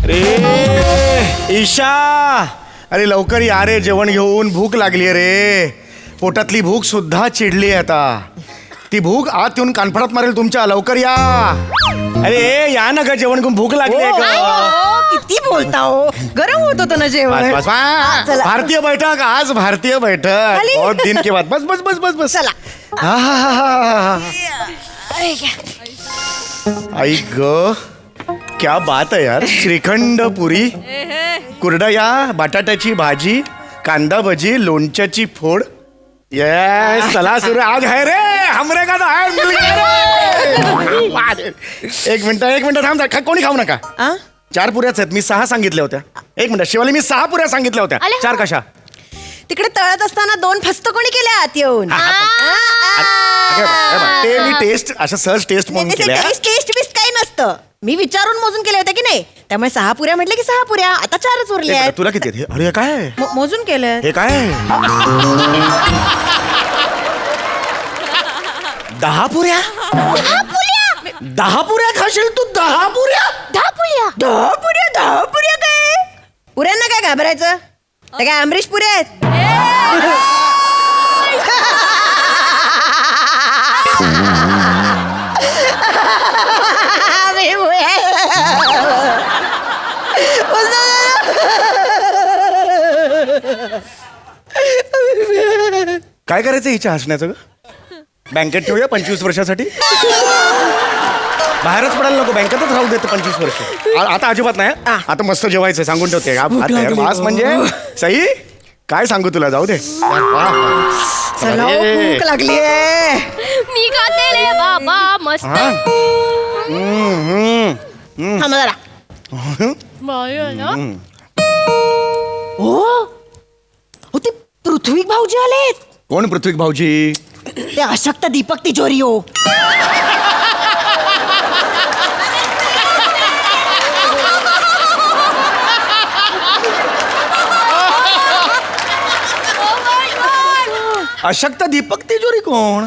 रे ईशा, अरे लवकर या रे, जेवण घेऊन. भूक लागली रे. पोटातली भूक सुद्धा चिडली आता. ती भूक आत येऊन कानफडात मारेल तुमच्या. लवकर या. अरे या ना ग, जेवण घेऊन. भूक लागली आहे ग. किती बोलता हो, गरम होत होतं ना जेवण. बस बस. चला. भारतीय बैठक आज, भारतीय बैठक. खाली. बहुत दिन के बाद. बस बस बस बस बस. चला. आई ग, क्या बात है यार. श्रीखंड पुरी, कुरडया, बटाट्याची भाजी, कांदा भजी, लोणच्याची फोड. यस, चला सुरू. आज है रे, हमरे का तो है, मिल गया रे. एक मिनिट थांब. कोणी खाऊ नका. 4 पुऱ्याच आहेत. मी 6 सांगितल्या होत्या. एक मिनिट शिवाली, मी 6 पुऱ्या सांगितल्या होत्या. 4 कशा? तिकडे तळत असताना 2 फस्त कोणी केल्या आत येऊन. ते मी टेस्ट, असं सहज टेस्ट म्हणून केल्या. टेस्ट बिस्ट काही नसतं. मी विचारून मोजून केले होते की नाही, त्यामुळे 6 पुऱ्या म्हटलं की 6 पुऱ्या. आता 4च उरल्या आहेत. तुला किती आहेत? अरे काय मोजून केलं. हे काय? 10 पुऱ्या. 10 पुऱ्या खाशील तू? 10 पुऱ्या? 10 पुऱ्या काय? पुऱ्यांना काय घाबरायचं? ते काय अमरीश पुऱ्या आहेत? काय करायचं हिच्या हसण्याचं ग? बँकेत ठेवूया 25 वर्षासाठी. बाहेरच पडायला नको, बँकेतच राहू देत 25 वर्ष. आता अजिबात नाही. आता मस्त जेवायचं सांगून ठेवते. मास म्हणजे सई, काय सांगू तुला. जाऊ दे. चला, भूक लागली आहे. मी खाते रे बाबा, मस्त. थांबा जरा. हो, ते पृथ्वी भाऊजी आलेत. कोण पृथ्वी भाऊजी? ते अशक्त दीपक तिजोरी हो. अशक्त दीपक तिजोरी कोण?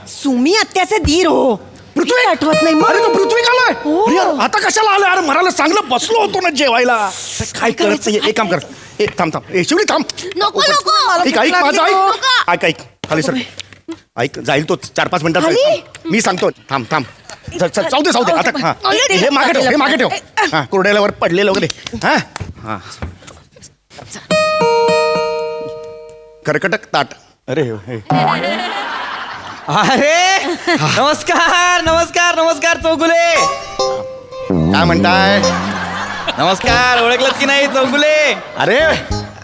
सुमी आत्याचे धीर हो. पृथ्वी आठवत नाही. अरे तो पृथ्वी आलाय. हो. अरे यार, आता कशाला आलाय? अरे मराला चांगलं बसलो होतो ना जेवायला. काय करायचं? एक काम कर. थांब. शिवली थांब. नको. ऐक माझं ऐक. ऐक खाली सर. ऐक, जाईल तो 4-5 मिनिटात. मी सांगतो. थांब. जाऊ दे आता. हे मागे ठेव. कुरड्याला वर पडलेलं वगैरे. हा. कर्कटक ताट. अरे नमस्कार चौगुले. काय म्हणताय? नमस्कार, ओळखलं की नाही चौगुले? अरे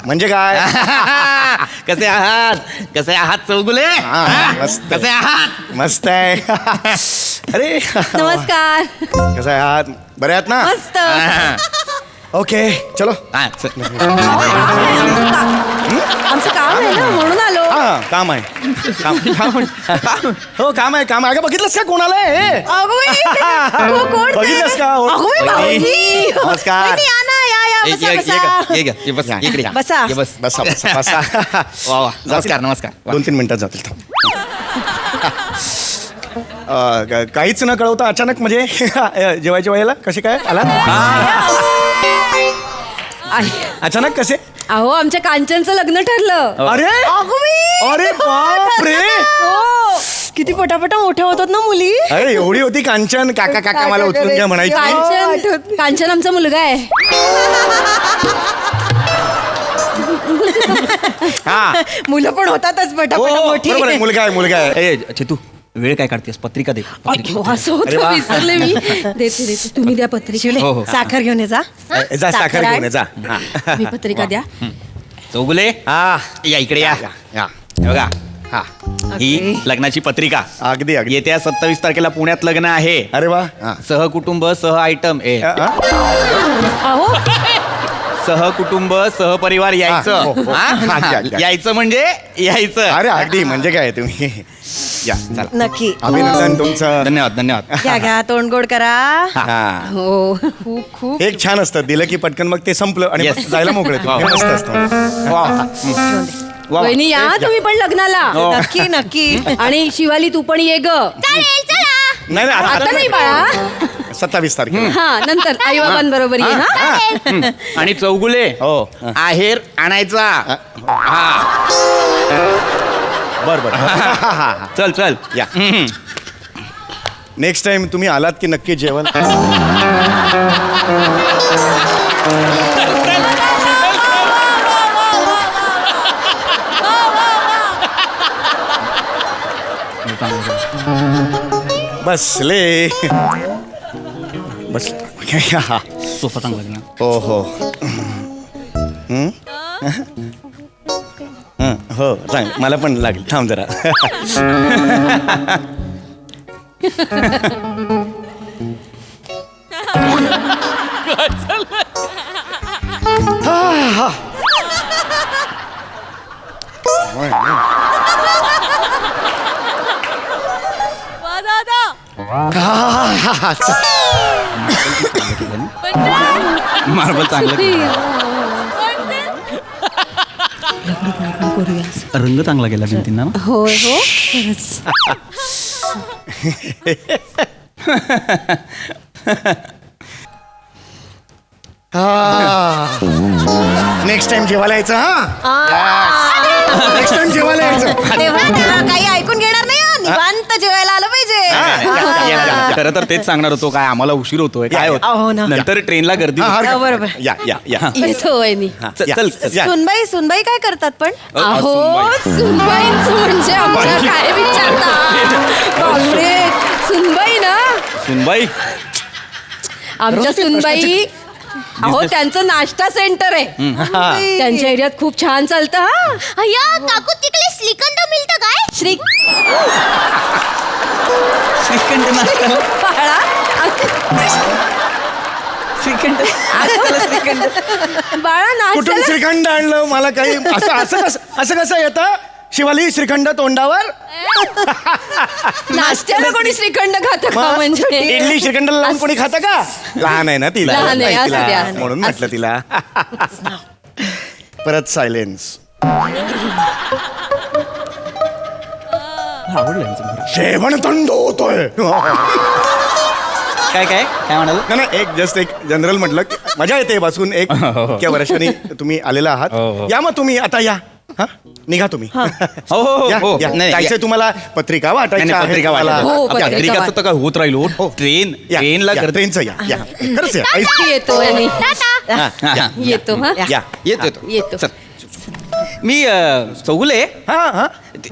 म्हणजे काय? कसे आहात चौगुले? मस्त. कसे आहात? मस्त आहे. अरे नमस्कार. कसं आहात? बरे आहात ना? मस्त. ओके चलो. आमचं काम आहे ना, म्हणून आलो. काम आहे. हो काम आहे. अगं बघितलंस का कोणाला आहे? बघितलंस का? नमस्कार. बसा. नमस्कार. 2-3 मिनिटात जातील. काहीच न कळवता अचानक म्हणजे जेवायच्या वेळेला कसे काय आला? अचानक कसे? अहो, आमच्या कांचनचं लग्न ठरलं. अरे बाप रे. किती पटापटा मोठ्या होतात ना मुली. अरे एवढी होती कांचन. काका मला उचलून घ्या म्हणायची. कांचन आमचा मुलगा आहे. मुलं पण होतातच पटापटा मोठी. मुलगा आहे. तू वेळ काय काढतेस? पत्रिका दे. असं होतं, विसरले मी. देते. तुम्ही द्या पत्रिका. हो. साखर घेऊन ये जा. साखर घेऊन ये जा. मी पत्रिका द्या. चौगुले, या इकडे या. बघा, ही लग्नाची पत्रिका. अगदी येत्या 27 तारखेला पुण्यात लग्न आहे. अरे वा. सहकुटुंब सह आयटम सहकुटुंब सहपरिवार यायचं. यायचं म्हणजे यायचं. अरे अगदी म्हणजे काय तुम्ही या. चला. नक्की. अभिनंदन तुमचं. धन्यवाद. घ्या तोंड गोड करा. हो, खूप. एक छान असतं, दिलं की पटकन मग ते संपलं आणि Yes. जायला मोकळे. मस्त असतं. वहिनी या तुम्ही पण लग्नाला. नक्की. आणि शिवाली तू पण ये ग. नाही नाही आता नाही बाळा 27 तारखेला. हा नंतर आई बाबांबरोबर ये हा आणि चौगुले हो. आहेर आणायचा. हा बर बर चल चल या. नेक्स्ट टाइम तुम्ही आलात की नक्की जेवण. बसले बसले. सोफा चांगला आहे ना. हो हो हो चांगलं मला पण लागेल. थांब जरा. मार्बल चांगलं रंग चांगला गेला भिंतींना ना. होय हो खरंच. नेक्स्ट टाइम जेवायला यायचं. हा नेक्स्ट टाइम जेवायला यायचं. तेव्हा त्या काही ऐकून घेणार नाही हं. निवांत जेवायला आलं पाहिजे. खरं तर तेच सांगणार होतो. काय आम्हाला उशीर होतोय काय हो होत ना. नंतर ट्रेनला गर्दी होती. हा, बरोबर. या या या येतो वहिनी. चल चल चल. या. सुनबाई काय करतात पण? अहो सुनबाईंच म्हणजे आमच्या काय विचारता बापरे. सुनबाई ना सुनबाई आमच्या सुनबाई अहो त्यांचं नाश्ता सेंटर आहे. त्यांच्या एरियात खूप छान चालतं. हा अय्या काकू तिकडे श्रीखंड मिळतं काय? श्री श्रीखंड नाश्ता. बाळा श्रीखंड बाळा कुठून नाश्ता श्रीखंड आणलं मला काही असं कसं येतं. शिवाली श्रीखंड तोंडावर. नाश्त्याला कोणी श्रीखंड खातं का म्हणजे इडली श्रीखंड लावून कोणी खातं का. लहान आहे ना तिला. लहान आहे, नाही, असू तिला. द्या, असू द्या. म्हणून म्हटलं तिला. परत सायलेन्स. जेवण थंड होतोय. काय काय काय म्हणाल. नाही एक जस्ट एक जनरल म्हटलं की मजा येते बसून. एक इतक्या वर्षांनी तुम्ही आलेला आहात. या मग तुम्ही आता या. हा निघा तुम्ही. हो हो या, हो या. नाही जायचंय तुम्हाला पत्रिका वाटायची आहे पत्रिका तुम्हाला. वाटायला. हो, पत्रिका पत्रिकाचं वाट. तर काय होत राहील. ट्रेन या, ट्रेनला या, गर्दी. ट्रेनचं या या खरंच या. येतो वहिनी. हा, या. येतो हा या येतो येतो. चल. मी चौगुले हा हा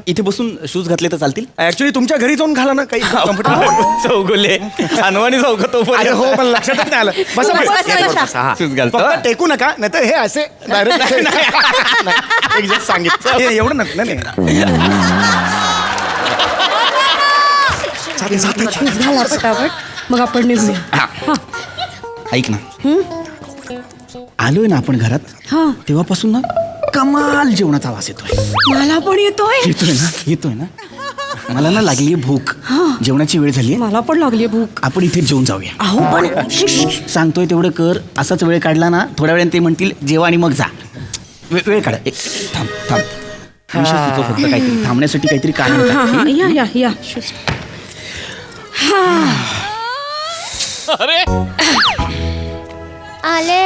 इथे बसून शूज घातले तर चालतील. ऍक्च्युली तुमच्या घरी जाऊन घाला ना काही comfortable. चौगुले अनवाणी चौकतो अरे हो पण लक्षातच नाही आलं. बसा बसा, बसा. बसा. बसा, हा. शूज घालतो. फक्त टेकू नका नाही तर हे असे डायरेक्ट एक जस्ट सांगितलं हे एवढं नसलं नाही. झाला पटापट मग आपण निघूया. ऐक ना आलोय ना आपण घरात हा तेव्हापासून ना कमाल जेवणाचा वास येतोय. मला पण येतोय. येतोय ना मला ना लागली भूक. जेवणाची वेळ झाली. मला पण लागली भूक. आपण इथे जेवून जाऊया. अहो पण सांगतोय तेवढं कर. असाच वेळ काढला ना थोड्या वेळाने ते म्हणतील जेवा आणि मग जा. वेळ काढा. एक थांब थांब विषय सुचव फक्त काहीतरी थांबण्यासाठी काहीतरी कारण हा टाक. हा या या या आले.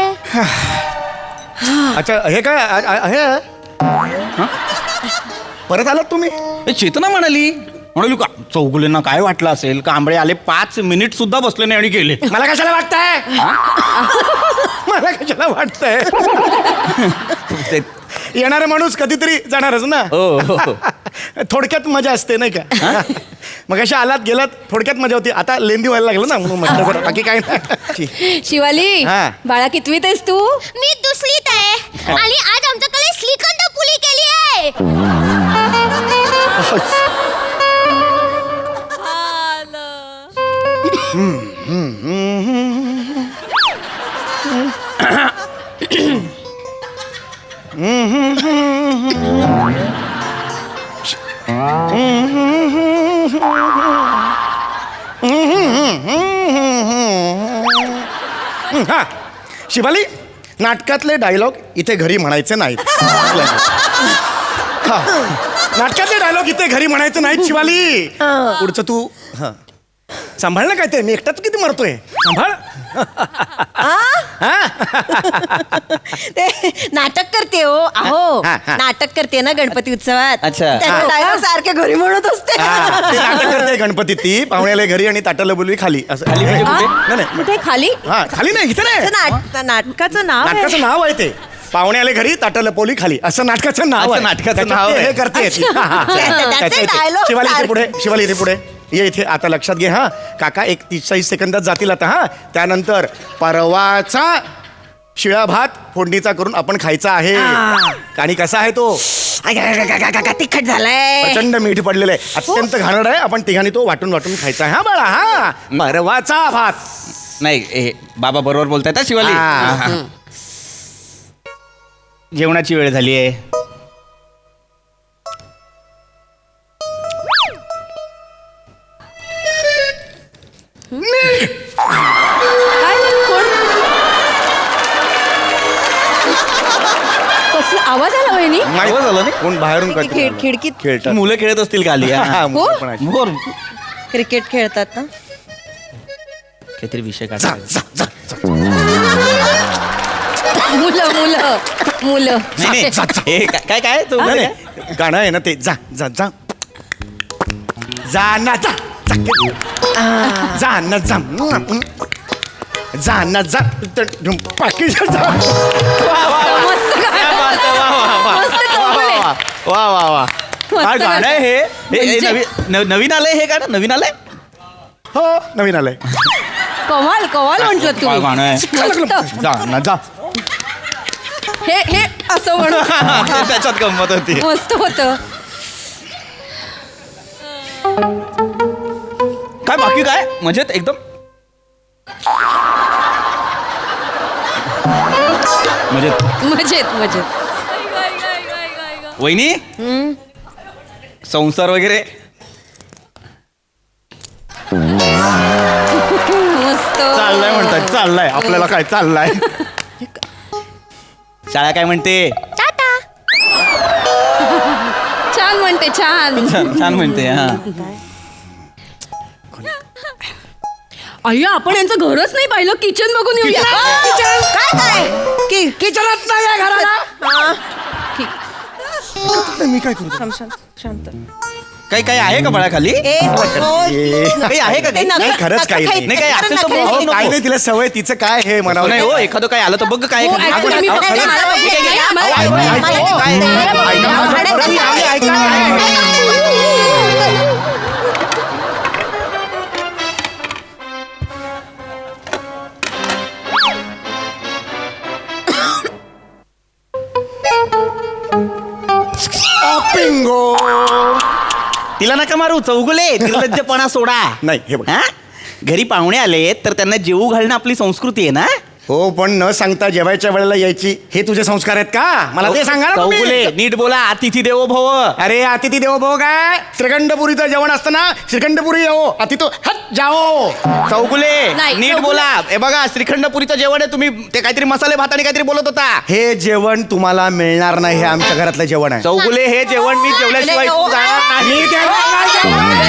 अच्छा हे काय हे परत आलात तुम्ही. ए, चेतना म्हणाली का चौगुलेंना काय वाटलं असेल. कांबळे आले 5 मिनिट सुद्धा बसले नाही आणि गेले. मला कशाला वाटतंय. मला कशाला वाटतंय. ते- येणारा माणूस कधीतरी जाणारच ना. हो, हो, हो. थोडक्यात मजा असते नाही का. मग अशा आलात गेलात थोडक्यात मजा होती. आता लेंदी व्हायला लागलं ना म्हणून म्हटलं जरा, बाकी काय नाही. शिवाली हा. बाळा कितवीत आहेस तू. मी दुसरीत आहे आणि आज आमच्याकडे श्रीखंड पुली केली आहे. हा शिवाली नाटकातले डायलॉग इथे घरी म्हणायचे नाहीत. हा. नाटकातले डायलॉग इथे घरी म्हणायचे नाहीत शिवाली. पुढचं तू हा सांभाळ ना काय ते मी एकटाच किती मरतोय सांभाळ ते नाटक करते हो अहो हा, हा. नाटक करते ना गणपती उत्सवात अच्छा. त्याचे डायलॉग सारखे घरी म्हणत असते ते नाटक करते गणपती ती पाहुण्याला घरी आणि ताटाला बोलवी खाली असं खाली म्हणजे हा? नाही, नाही. कुठे खाली हा खाली नाही इथे नाही नाटकाचं नाव आहे. नाटकाचं नाव आहे ते पाहुण्याला घरी ताटाला पोली खाली असं नाटकाचं नाव अच्छा, आहे. नाटकाचं त्याच्यात नाव ते आहे. हे करते ती. हा, हा, हा. त्याचे त्याच्या इथे. dialogue शिवाली इथे सारखे. पुढे शिवाली इथे पुढे ये इथे आता लक्षात घे हा काका एक 30-40 सेकंदात जातील आता हा त्यानंतर परवाचा शिळा भात फोडणीचा करून आपण खायचा आहे आणि कसा आहे तो तिखट झालाय प्रचंड मीठ पडलेलं आहे अत्यंत घाणड आहे आपण तिघांनी तो वाटून वाटून खायचा आहे हा बाळा हा परवाचा भात नाही हे बाबा बरोबर बोलतायत हा, शिवाली हा. हा, हा. जेवणाची वेळ झाली आहे काय कोण कसला आवाज आला वहिनी माहित झालं नाही? कोण बाहेरून काहीतरी आलं. खिडकीत खेळतात मुलं खेळत असतील खाली हा. हा, मुलं हो? पण आहेत. बोर क्रिकेट खेळतात ना काहीतरी विषय जा, काढा जा, जा, जा. मुलं मुलं मुलं नाही, नाही. हे काय काय तू नाही, नाही. गाणं आहे ना ते जा जा जा जा ना जा जा ना जा जा ना जा पाकिट जा मस्त गाणं. मस्त चौगुले. वा वा वा काय मस्त गाणं आहे हे? हे म्हणजे- नवीन आलंय हे गाणं नवीन आलंय हो नवीन आलंय कमाल कमाल म्हटलं काय गाणं आहे? तुम्ही मस्त जा ना जा हे असं म्हणून त्याच्यात गंमत होती मस्त होतं काय बाकी काय म्हणजे एकदम म्हणजे मजेत मजेत वहिनी संसार वगैरे मस्त चाललाय म्हणतात चाललाय आपल्याला काय चाललाय शाळा काय म्हणते टाटा छान म्हणते छान छान म्हणते हा अय्या आपण यांचं घरच नाही पाहिलं किचन बघून येऊया काय किचनात नाही आहे घराला मी काय करू शांत काही काही आहे का बाळा खाली ए, काही आहे का काही? नाही, खरंच काही नाही. नाही, काही असेल तर नका- बोल. अहो, काय नाही तिला सवय तिचं काय हे म्हणावं नाही हो एखादं काय आलं तर बघ काय हो, खाली. actually मी आपण- बघते, आपण- मला बघू दे, नाही, आम्हाला- ऐका, मला ऐका, बघू दे. ऐका, पिंगो तिला नका मारू चौगुले निर्लज्जपणा सोडा नाही हे बघ हा? घरी पाहुणे आले तर त्यांना जेवू घालणं आपली संस्कृती आहे ना हो पण न सांगता जेवायच्या वेळेला यायची हे तुझे संस्कार आहेत का मला ते सांगा ना तुम्ही. चौगुले नीट बोला अतिथी देवो भव अरे अतिथी देवो भाऊ काय श्रीखंडपुरीचं जेवण असतं ना श्रीखंडपुरी येऊ अतिथो हट जाओ चौगुले नाही, नीट चौगुले. बोला हे बघा श्रीखंडपुरीचं जेवण आहे तुम्ही ते काहीतरी मसाले भात आणि काहीतरी बोलत होता हे जेवण तुम्हाला मिळणार नाही हे आमच्या घरातलं जेवण आहे चौगुले हे जेवण मी जेवल्याशिवाय नाही, जाणार नाही मी जेवणार नाही, जेवण